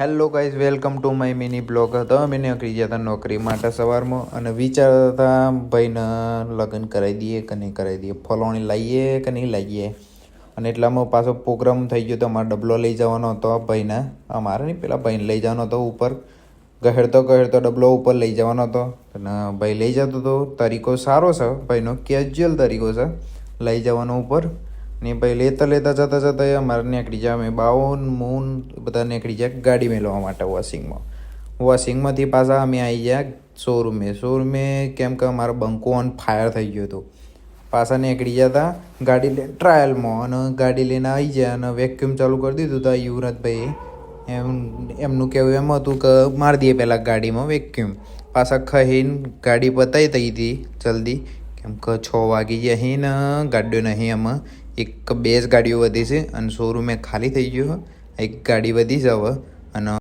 Hello guys, welcome to my mini blog. તો અમે નીકળી ગયા હતા નોકરી માટે સવારમાં અને વિચારતા હતા ભાઈને લગ્ન કરાવી દઈએ કે નહીં કરાવી દઈએ, ફલોણી લાવીએ કે નહીં લાવીએ. અને એટલામાં પાછો પ્રોગ્રામ થઈ ગયો તો અમારે ડબલો લઈ જવાનો હતો ભાઈને, અમારે નહીં પેલા ભાઈને લઈ જવાનો હતો ઉપર. ગહેડતો ડબલો ઉપર લઈ જવાનો હતો અને ભાઈ લઈ જતો હતો. તરીકો સારો છે ભાઈનો, કેજ્યુઅલ તરીકો છે લઈ જવાનો ઉપર. ને ભાઈ લેતા જતા અમારે નીકળી જાય, અમે બાવન મૂન બધા નીકળી જાય ગાડી મેળવવા માટે વોશિંગમાંથી પાછા અમે આવી ગયા શોરૂમે કેમ કે અમારો બંકો ઓન ફાયર થઈ ગયો હતો. પાછા નીકળી ગયા હતા ગાડી લઈને ટ્રાયલમાં, અને ગાડી લઈને આવી ગયા અને વેક્યુમ ચાલુ કરી દીધું હતું યુવરાજભાઈ. એમનું કહેવું એમ હતું કે મારી દઈએ પહેલાં ગાડીમાં વેક્યુમ. પાછા ખાઈને ગાડી પતાવી હતી જલ્દી, કેમ કે 6 વાગી ગયા ને ગાડીઓ નહીં. એમાં બે જ ગાડીઓ વધી છે અને શોરૂમે ખાલી થઈ ગયો. એક ગાડી વધી છે હવે. અને